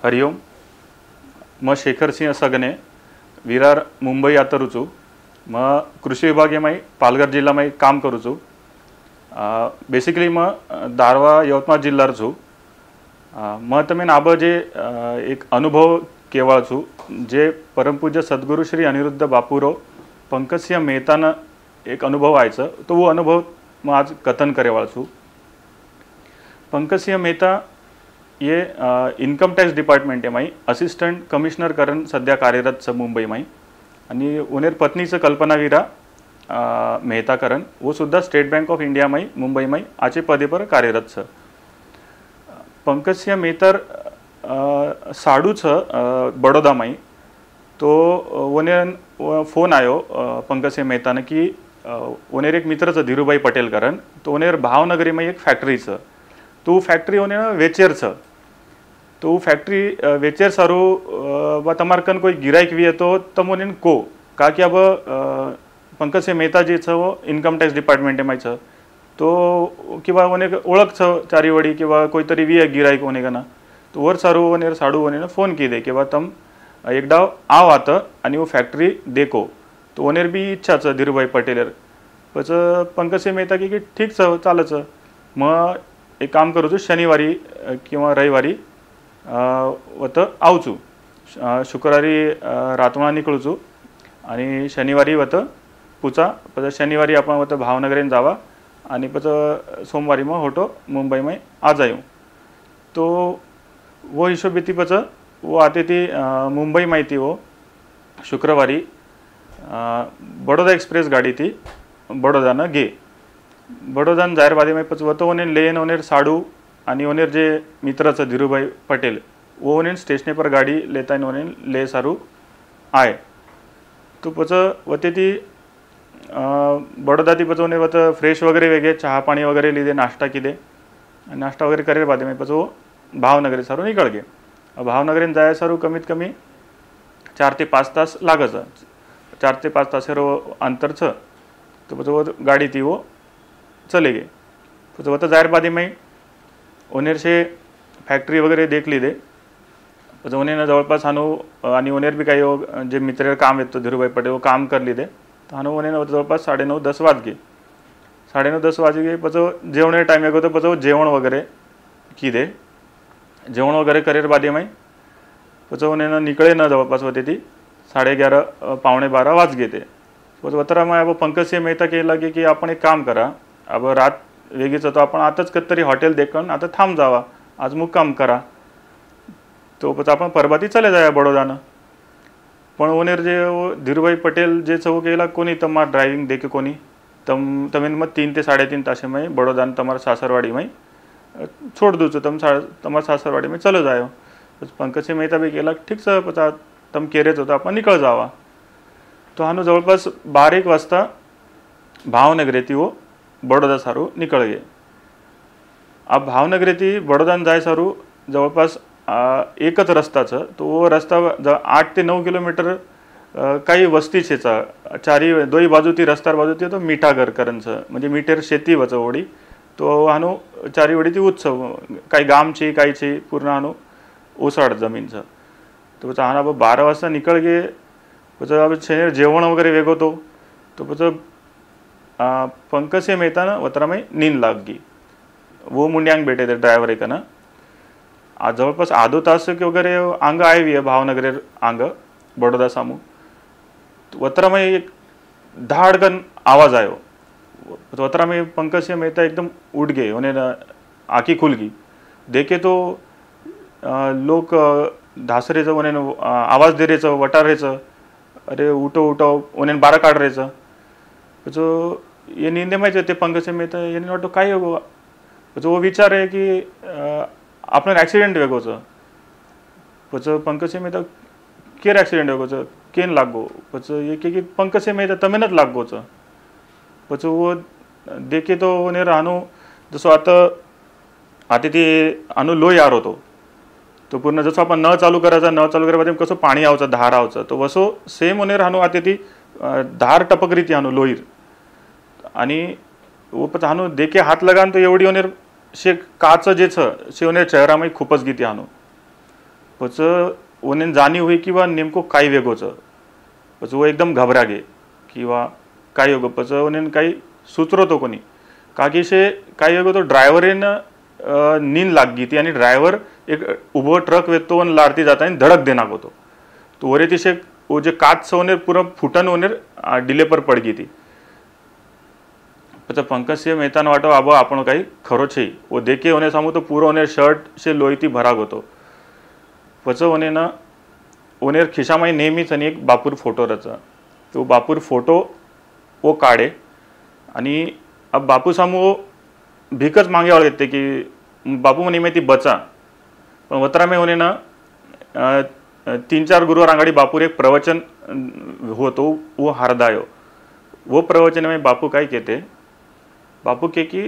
हरिओम म शेखर सिंह सगने विरार मुंबई आता रुचू म कृषी विभागे में पालघर जिल्हा में काम करू छू। बेसिकली म दारवा यवतमाळ जिल्हा छू। म तमें आब जे एक अनुभव केवा छू जे परमपूज्य सद्गुरु श्री अनिरुद्ध बापूरो पंकजसिंह मेहताना एक अनुभव आयचं तो वो अनुभव मैं आज कथन करेवाळ छू। पंकजसिंह मेहता ये इन्कम टॅक्स डिपार्टमेंट में असिस्टंट कमिशनर करण सध्या कार्यरत छ मुंबई में आणि उनेर पत्नीचं कल्पनावीरा मेहता करण वो सुद्धा स्टेट बैंक ऑफ इंडिया में मुंबई में आचे पदे पर कार्यरत छ। पंकजसिंह मेहतर साडू छ बड़ौदा में तो उन्हें फोन आयो पंकजसिंह मेहता ने कि उन्हें एक मित्र छ धीरूभाई पटेल करण तो उन्हें भावनगरी में एक फैक्ट्री छ तो फैक्ट्री उन्हें वेचेर छ तो फैक्ट्री वेचेर सारू तमार कन कोई गिराइक भी है तो तम उन्हें को का कि अब पंकजसिंह मेहता जी छ वो इन्कम टॅक्स डिपार्टमेंट में छ तो किंवा उन्हें ओळख छ चारी वडी किंवा कोई तरी भी गिराइक उन्हें कना तो वर सारू उन्हें साडू उन्हें फोन की दे कि तम एकदा आव आता आणि वो फैक्ट्री देखो तो उन्हें भी इच्छा छ धीरूभाई पटेलर पच पंकजसिंह मेहता की ठीक छ चालच म एक काम करू छू शनिवारी किंवा रविवारी वत आवचू शुक्रवारी रातमा निकळू छू आणि शनिवारी वत पुचा पच शनिवारी आपण वत भावनगरेन जावा आणि पच सोमवारी मग होटो मुंबई में आ जायूं तो वो हिशोब थी पच वो आते थी मुंबई में थी वो शुक्रवारी बड़ौदा एक्सप्रेस गाड़ी थी बड़ौदा न गे बड़ौदा जाहिर बादी में पच तो उन्हें लेन उन्हें साडू आणि उन्हें जे मित्र छ धीरूभाई पटेल वो उन्हें स्टेशन पर गाड़ी लेता उन्हें ले सारू आए तो पच वते थी बड़ौदा थी पच उन्हें वत फ्रेश वगैरह वेगे चहा पानी वगैरह लीधे नाश्ता कीधे नाश्ता वगैरह करे बाद में पच वो भावनगरी सारू निकल गए। भावनगरी जाए सारू कमीत कमी 4 ते 5 तास लागच 4 ते 5 तास अंतर छ तो पच वो गाड़ी थी वो चले गए पच वो जाहिर बादी में उन्हें से फैक्ट्री वगैरह देख लीधे पच उन्हें जवळपास हानू आणि उन्हें भी काही जे मित्र काम येतो धीरूभाई पटेल वो काम कर लीधे तो हानू उन्हें जवळपास 9:30-10 वाज गए 9:30-10 वाज गए पच जेवण टाइम येगो तो पच जेवण वगैरह कीधे जेवण वगैरह करे बादी में पच उन्हें निकले न जवळपास होते थी 11:30 पौने 12 वाज गए थे पच वतरा में अब पंकजसिंह मेहता के लगे कि आपण एक काम करा अब रात वेगीच तो आपण आताच कधीतरी हॉटेल देखून आता थांब जावा आज मुक्काम करा तो पच आपण परबाती चले जाया बड़ौदानं पण उन्हें जे धीरूभाई पटेल जे वो केला कोणी तमार ड्राइविंग देखे कोणी तमें मग 3 ते 3.5 तासे में बड़ौदा तमार सासरवाड़ी में छोड़ दूँ तमार सासरवाड़ी में चलो जायो पंकजसिंह मेहता भी केला ठीक छ पचा तम केरेच होता आपण निकळ जावा तो हानू जवळपास 12-1 वाजता भावनगरी थी वो बड़ौदा सारू निकल गए। अब भावनगरी थी बड़ौदा जाए सारू जवळपास एकच रस्ता छ तो वो रस्ता 8 ते 9 किलोमीटर काही वस्ती छे चारी दोई बाजू थी रस्तार बाजू थी तो मीठागर करण छ म्हणजे मीठेर शेती वच ओडी तो हानू चारी वडी थी उत्सव काही गाम छे काही छे पूर्ण हानू ओसाड जमीन छ तो पच हाना 12 वाजता निकल गए पच अब शनिवार जेवण वगैरह वेगो तो पच पंकजसिंह मेहता ना वतरा में नींद लाग गई वो मुंडियांग बैठे थे ड्राइवर एक ना आज जवळपास आधो तास के वगैरह आंग आए हुई है भावनगर आंग बड़ौदा सामू तो वतरा में एक धाड़कन आवाज आयो वतरा में पंकजसिंह मेहता एकदम उठ गए उन्हें आँखें खुल गई देखे तो लोग धासरे उन्हें आवाज दे रहे वटार रहे अरे उठो उठो उन्हें बारा काढ रहे जो ये नींदे में जाते पंकजसिंह मेहता ये वाटो काय होगो जो वो विचार है कि आपने एक्सीडेंट वेगो पच पंकजसिंह मेहता केर एक्सीडेंट वेगो केन लागो पच ये कि पंकजसिंह मेहता तमेनच लागो पच वो देखे तो उन्हें हानू जसो आता ती हानू लोई आ रहो तो पूर्ण जसो आपण नळ चालू करायचा नळ चालू करायला कसं पाणी आवचं धार आवचं तो वसो सेम उन्हें हानू आते ती धार टपक रही थी हानू लोईर आणि वो पच हानू देखे हाथ लगान तो एवढी उन्हें शे काच जे छ शे उन्हें चेहरा में खूपच गीती हानू ओने जानी हुई कि नेमको काय वेगोच वो एकदम घबरा गे कि काय होगो ओने काही सुचरो तो कोणी काकी से काय वेगो तो ड्रायव्हरेन नींद लाग गई थी आणि ड्रायव्हर एक उभो ट्रक वेतो आणि लारती जाता आणि धडक देना को तो ओरे तिसे वो जो काच से ओने पूरा फुटन ओने डिले पर पड़ गई थी। પછી પંકજસિંહ મહેતાનો વાટો આબો આપણો કાંઈ ખરો છે वो देखे ओने सामू तो पूरा ओने शर्ट से लोईती भराग होतो પછી ओने ना ओनेर खिशामाई नेहमीच आणि एक बापूर फोटो रचा तो बापूर फोटो वो काढे आणि अब बापू सामू भीकच मागे वाळ येते की बापू म्हणे मी ती बचा पण वतरा में ओने ना 3-4 गुरुवार आंगाड़ी बापूर एक प्रवचन होतो वो हारदायो वो प्रवचन में बापू काय कहते बापू के कि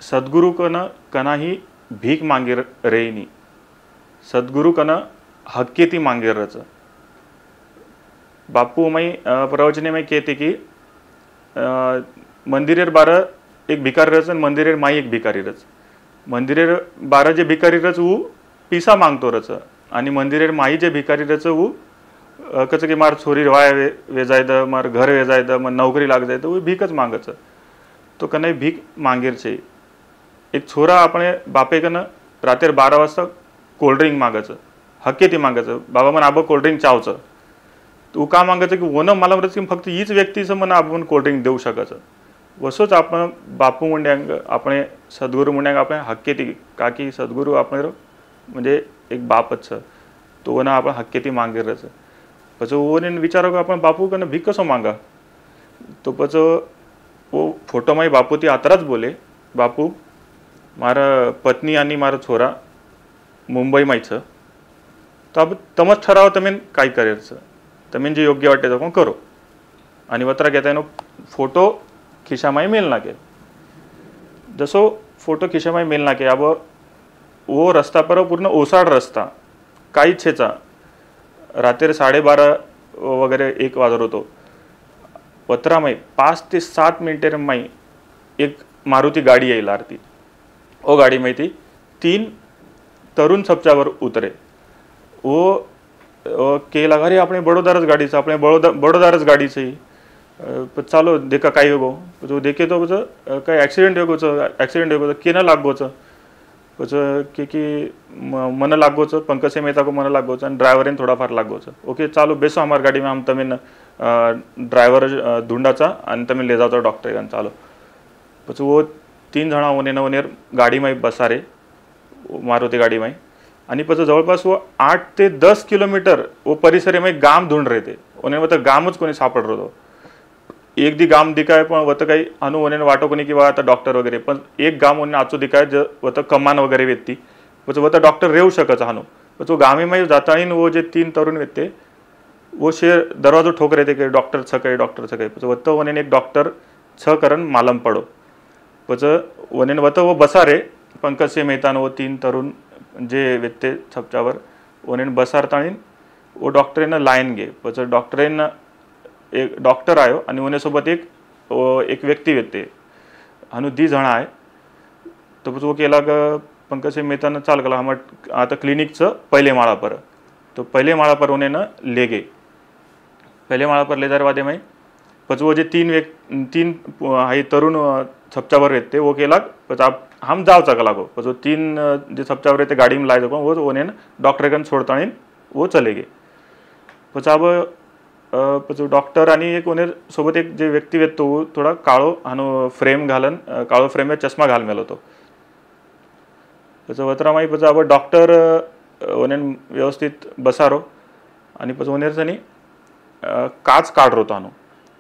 सद्गुरु कन कना ही भीख मांगे रही नहीं सद्गुरु कन हक्के ती मांगे रच बापू मई प्रवचने में कहते कि मंदिरेर बार एक भिकारी रच मंदिरेर माई एक भिकारी रच मंदिरेर बार जे भिकारी रच वो पीसा मांगतो रच आणि मंदिरेर माई जे भिकारी रच वो कच की मार छोरी वाय वे जाय द मार घर वे जाय द मन नौकरी लाग जाय तो वो भीकच मांगच तो कने भीक मांगेर छे एक छोरा अपने बापे कन रातेर 12 वाजता कोल्ड्रिंक मागच हक्के ती मागच बाबा मन आबो कोल्ड्रिंक चावच तू का मागच की वन मला म्हणत की फक्त हीच व्यक्तीच मन आपण कोल्ड्रिंक देऊ शकच वसोच आपण बापू मुंड्यांग આપણે सद्गुरु मुंड्यांग આપણે हक्के ती काकी सद्गुरु आपण म्हणजे एक बापच छ तो वना आपण हक्के ती मांगेर छ પછી ઓને વિચારો કે આપણે બાપુ કને ભીખ કસો માંગા તો પછી वो फोटो में बापू ती आतराच बोले बापू मारा पत्नी आणि मारा छोरा मुंबई में छ तो अब तमच ठराव तमें काय करेर छ तमें जे योग्य वाटे तो करो आणि वतरा घेता एनो फोटो खिशामाई मेल नाके जसो फोटो खिशामाई मेल नाके अब वो रस्ता पर पूर्ण ओसाड रस्ता काही छेचा रात्री 12:30 वगैरे 1 वाजत होतो वतरा में 5 ते 7 मिनिटे में एक मारुति गाड़ी येईल आरती वो गाड़ी में थी 3 तरुण छपच्यावर उतरे वो के लगा रे अपने बड़ोदारच गाड़ी से अपने बड़ोदारच गाड़ी से चालो देखा काय होगो जो देखे तो काय एक्सीडेंट होगो के न लागो कि मन लागो पंकज मेहता को मन लागो ड्राइवर थोड़ा फार लागो ओके चालो बेसो हमारी गाड़ी में हम तमें ड्राइवर ढूंढाचा आणि तमें ले जाता डॉक्टर चालो પછી वो 3 जणा ओनेर गाड़ी में बसारे मारुति गाड़ी में आणि પછી जवळपास वो 8 ते 10 किलोमीटर वो परिसर में गाम ढूंढ रहे थे ओने वत गामच कोणी सापड रहो एक दी गाम दिखाए पण वत काही अनु ओने वाटो कोणी किंवा आता डॉक्टर वगैरे पण एक गाम ओने आचो दिखाए ज वत कमान वगैरे व्यक्ती પછી वत डॉक्टर रेऊ शकच हानु પછી वो गामी में जातानी वो जे 3 तरुण व्यक्ती वो शेर दरवाजो ठोक रहे थे कि डॉक्टर छके પછી वत ओने एक डॉक्टर छ करन मालम पड़ो પછી ओने वत वो बसारे पंकज मेहता वो 3 तरुण जे व्यक्ती छपच्यावर ओने बसारतानी वो डॉक्टर ने लाइन गे પછી डॉक्टर एक डॉक्टर आयो आणि ओने सोबत एक व्यक्ती व्यक्ती हानु 2 जण आहे तो પછી वो केला पंकज मेहता ने चाल कला हम आता क्लिनिक छ पहले माळा पर तो पहले माळा पर ओने न ले गए पहले माळा पर ले जारे वादे में પછી वो जे 3 हाई तरुण छपच्यावर रहते वो केला પછી आप हम जाव चकला को પછી 3 जे छपच्यावर रहते गाड़ी में लाए दो वो ओने डॉक्टर कन छोड़तानी वो चले गए પછી अब પછી डॉक्टर आणि एक ओने सोबत एक जे व्यक्ती वेतो थोडा काळो हानो फ्रेम घालन काळो फ्रेम में चष्मा घाल मेलो तो પછી वतरामाई પછી अब डॉक्टर ओने व्यवस्थित बसारो आणि પછી ओनेर सनी काच काढ रहो हानो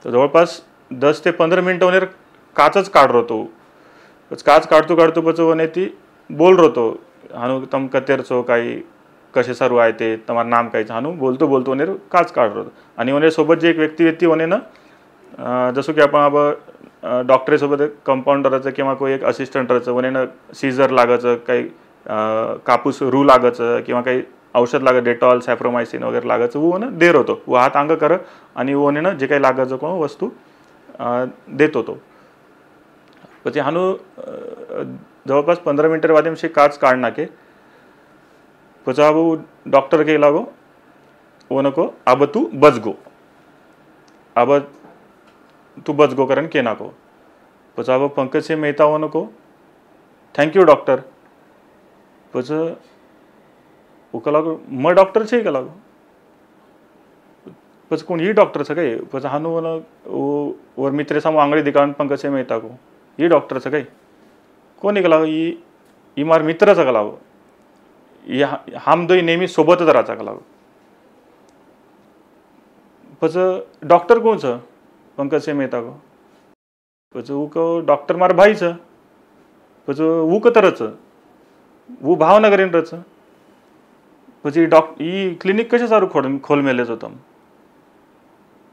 तो जवळपास 10 ते 15 मिनिट ओनेर काचच काढ रहो तो काच काढतो પછી ओने ती बोल रहो तो हानो तम कतेर छो काही कसे सारू आहे ते तुम्हारा नाम काय हानु बोलतो ओनेर काच काढ रहो आणि ओनेर सोबत जे एक व्यक्ती ओने ना जसो की आपण अब डॉक्टर सोबत कंपाउंडरचं किंवा कोई एक असिस्टंटचं ओने ना सीजर लागायचं काही कापूस रू लागायचं किंवा काही औषध लागत डेटॉल सॅफ्रोमायसिन वगैरे लागायचं वो ना देर होतो वो हात अंग कर आणि ओने ना जे काही लागायचं कोण वस्तू देत होतो પછી हानु जवळपास 15 मिनिट वादे काच काढ नाके પછી अब डॉक्टर के लागो वो नको अब तू बच गो, अब तू बच गो कारण के नाको. પછી अब पंकजसिंह मेहता वो नको थैंक यू डॉक्टर. પછી वो लागो मग डॉक्टर છે કે लागो પછી कोण ही डॉक्टर છે કઈ. પછી હાનું ઓર મિત્ર સામો આંગળી દિખાણ पंकजसिंह मेहता को ही डॉक्टर છે કઈ कोणी का लागो ही मार मित्र છે का लागो हम दोई नेहमी सोबतच राहायचा का लागो. પછી डॉक्टर कोण છે पंकजसिंह मेहता को. પછી હું કહો डॉक्टर मार भाई છે. પછી હું કતર છે હું ભાવનગર એને રચ. પછી ई क्लिनिक कशा सारू खोल मेले છો તમે.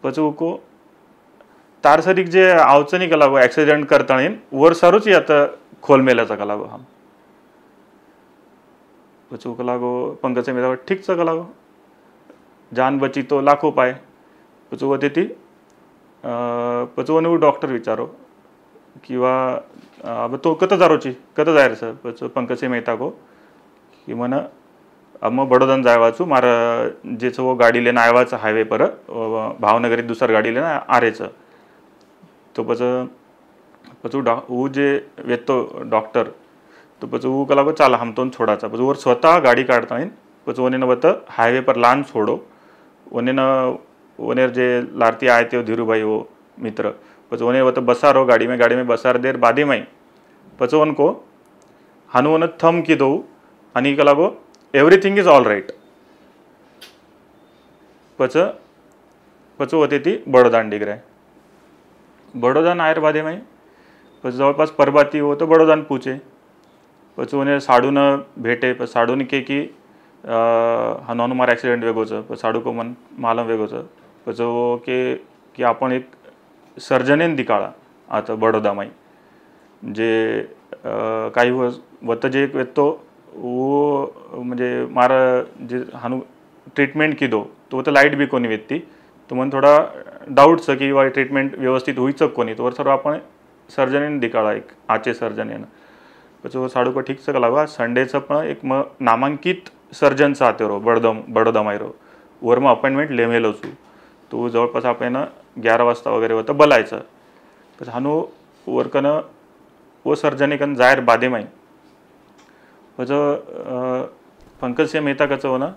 પછી હું કહો तार सरीक जे आवचं नाही का लागो ॲक्सिडेंट करता येईन वर सारूच आता खोल मेल्याचा का लागो हम. પછી का लागो पंकजसिंह मेहता ठीक છે का लागो जान बची तो लाखो पाय. પછી वो देती પછી वो डॉक्टर विचारो किंवा अब तो कत जारोची कत जायर सर. પછી पंकजसिंह मेहता को कि મને मग बडोदान जायवाचू मारा जे वो गाडी लेना आयवाचं हायवे पर भावनगरी दुसर गाडी लेना आरेचं. तो પછી वो जे वेतो डॉक्टर तो પછી वो का लागो चाल हम तो छोडाचा. પછી वर स्वतः गाडी काढता येईन. પછી ओने वत हायवे पर लान छोडो ओने ओनेर जे लारती आए थे धीरूभाई वो मित्र. પછી ओने वत बसारो गाड़ी में बसार देर बादी में. પછી उनको हानु ओने थम की दो आणि का लागो एवरीथिंग इज ऑल राइट. પછી होती ती बडोदान डिग्रे बडोदान आयर बादी में. પછી जवळपास परबाती हो तो बडोदान पूछे. પછી उन्हें साडू न भेटे. પછી साडू ने के की हानोन मार एक्सिडेंट वेगो छ. પછી साडू को मन मालम वेगो छ. પછી वो की आपण एक सर्जनेन दिकाळा आता बडोदामाई जे काही वत जे एक वेतो वो म्हणजे मारा जे हानू ट्रीटमेंट कीधो तो तर लाईट बी कोणी वेत्ती. तो मन थोडा डाऊट छ की वा ट्रीटमेंट व्यवस्थित होईच कोणी तो सर्व आपण सर्जनेन दिकाळा एक आचे सर्जनेन. પછી वो साडू को ठीक छ का लागवा संडेचं पण एक नामांकित सर्जनचा आते रो बडोदामाई रो वर मग अपॉइंटमेंट लेमेलो छू. तो जवळपास आपण 11 वाजता वगैरे होतं बोलायचं. પછી हानू वरकनं वो सर्जनिकन जायर बादेमाई. પછી पंकजसिंह मेहता कसं हो ना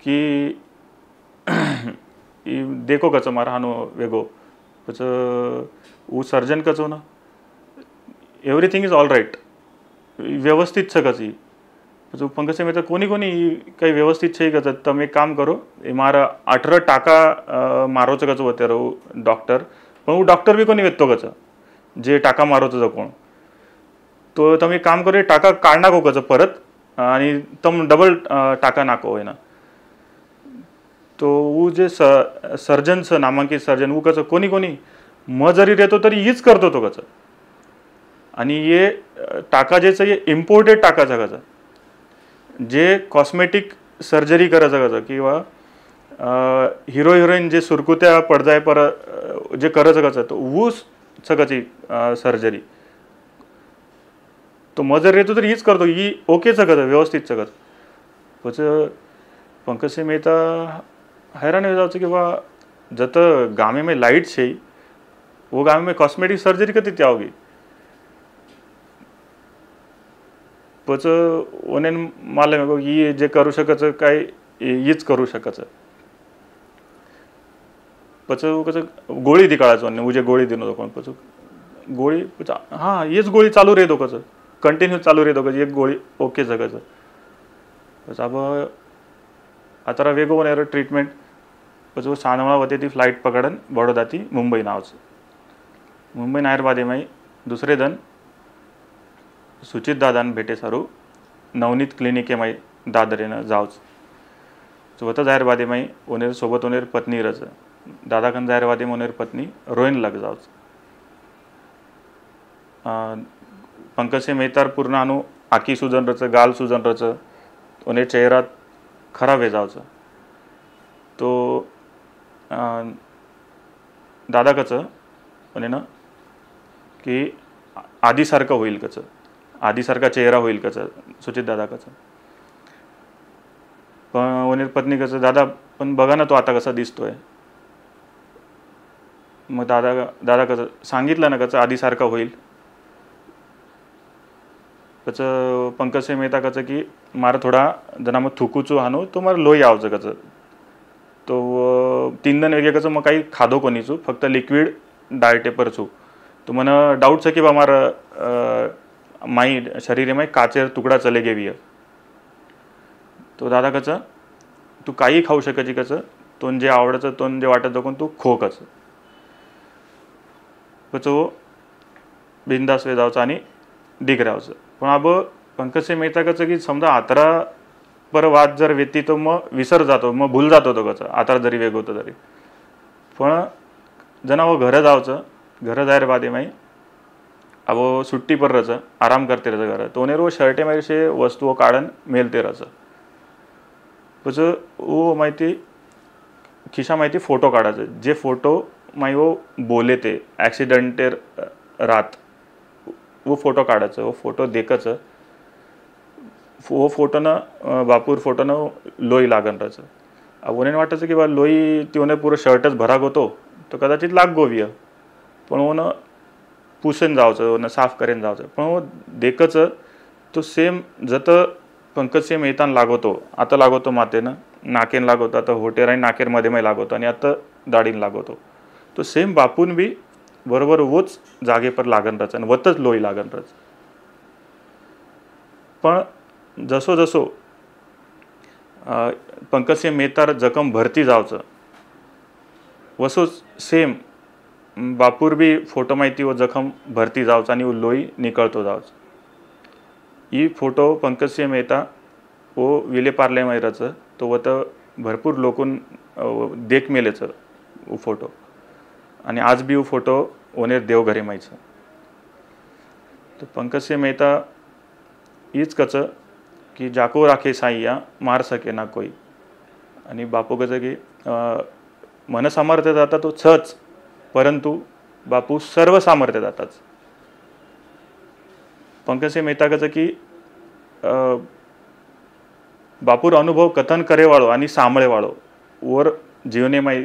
की देखो कसं मारा हानो वेगो. પછી वो सर्जन कसं हो ना एव्हरीथिंग इज ऑल राईट व्यवस्थित छ कशी. પછી पंकजसिंह मेहता कोणी काही व्यवस्थित છે कसं તમે એક કામ કરો એ મારા 18 टाका मारो छ कसं होते रो डॉक्टर. पण वो डॉक्टर बी कोणी वेचतो कसं जे टाका मारो छ कोण. तो તમે એક કામ કરો टाका काढ नाको कसं परत आणि तम डबल टाका नाको होय ना. तो वो जे सर्जन छ नामांकित सर्जन वो कसं कोणी म जरी रेतो तरी हीच करतो तो कसं. आणि ये टाका जे ये इम्पोर्टेड टाकाचा कसं जे कॉस्मेटिक सर्जरी करायचं कसं किंवा हिरो हिरोईन जे सुरकुत्या पडजाय पर जे करायचं कसं तो ऊस सगळ्याची सर्जरी तो मजर येतो तर हीच करतो ही ओके सगळं व्यवस्थित सगळं. પછી पंकजसिंह मेहता हैरान हो जाओ कि वाह जत गामे में लाइट છે वो गामे में कॉस्मेटिक सर्जरी कती त्या होगी. પછી ओने मालूम है ये जे करू शकायचं काय हीच करू शकायचं. પછી कसं गोळी दिकाळायचो आणि उजे गोळी दिनो कोण. પછી गोळी हां हेच गोळी चालू रेदो कसं कंटिन्यू चालू रेदो कसं एक गोळी ओके जगायचं. પછી अब आता वेगो होणार ट्रीटमेंट. પછી सानवळा होते ती फ्लाईट पकडन बडोदा ती मुंबई नावचं. मुंबई नायर बादेमाई दुसरे दन सुचित दादान भेटे सारू नवनीत क्लिनिक माई दादरेनं जावच. होतं जाहीर बादेमाई ओनेर सोबत ओनेर पत्नी रच दादाकन जाहीर बादेम ओनेर पत्नी रोहिन लग जावच. पंकजसिंह मेहतार पूर्ण अनु आखी सुजन रच गाल सुजन रच ओने चेहरा खराब हे जावचं. तो दादा कसं म्हणे ना की आधीसारखं होईल कसं आधीसारखा चेहरा होईल कसं सुचित दादा कसं. पण वनेर पत्नी कसं, दादा पण बघा ना तो आता कसा दिसतोय. मग दादा कसं सांगितलं ना कसं आधीसारखा होईल. कसं पंकजसिंह मेहता कसं की मारा थोडा जना मग थुकूचो हानो तो मारा लोही आवचं कसं तो 3 दिन वेगळे कसं मग काही खादो कोणीचू फक्त लिक्विड डायटे पर छू तो મને डाउट છે કે અમારા માઈ શરીરે માં કાચેર ટુકડા ચલે ગેવી तो दादा कसं तू काही खाऊ शकायची कसं तोन जे आवडायचं तोन जे वाटत जगून तू खो कसं कसं बिंदास वे जावचं आणि डिग राहायचं. पण अब पंकजसिंह मेहता कसं की समजा आतरा पर वाद जर वेती तो मग विसर जातो मग भूल जातो तो कसं आतरा जरी वेग होतं तरी. पण जना वो घरं जावचं घर जायर बादे माई अब सुट्टी पर रच आराम करते रच घर तो वो शर्टे मारी से वस्तुओं काढन मेलते रच પછી वो माहिती खिशा माहिती फोटो काढायचे जे फोटो माई वो बोले ते ॲक्सिडेंटेर रात वो फोटो काढायचं वो फोटो देखाचं वो फोटोनं बापूर फोटोनं लोई लागन राहायचं. उन्हें वाटायचं की बा लोई ती पुरं शर्टच भराग होतो तो कदाचित लाग गोवीय पण ओनं पुसून जावचं ओनं साफ करेन जावचं पण वो देखाचं तो सेम जत पंकजसिंह मेहतान लागवतो आता लागवतो मातेनं नाकेन लागवतो आता होटेर आणि नाकेरमध्ये मै लागवतो आणि आता दाढीन लागवतो तो सेम बापून बी बरोबर वोच जागे पर लागन राहच आणि वतच लोई लागन राहच. पण जसो जसो पंकजसिंह मेहतार जखम भरती जावचं वसो सेम बापूर बी फोटो माहिती वो जखम भरती जावचं आणि वो लोई निकळतो जावचं. ही फोटो पंकजसिंह मेहता वो विले पार्ले मायराचं तो व तर भरपूर लोकून देख मेलेचं वो फोटो आणि आज बी वो फोटो ओनेर देवघरी मायचं. तो पंकजसिंह मेहता हीच कसं की जाको राखे साईया मार सके ना कोई आणि बापू कसं की मन सामर्थ्य जाता तो छच परंतु बापू सर्व सामर्थ्य जाताच. पंकजसिंह मेहता कसं की बापूर अनुभव कथन करेवाळो आणि सांभळेवाळो वर जीवनेमाई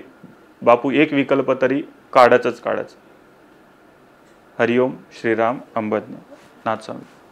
बापू एक विकल्प तरी काढच. हरिओम श्रीराम अंबज्ञ नाथ स्वामी.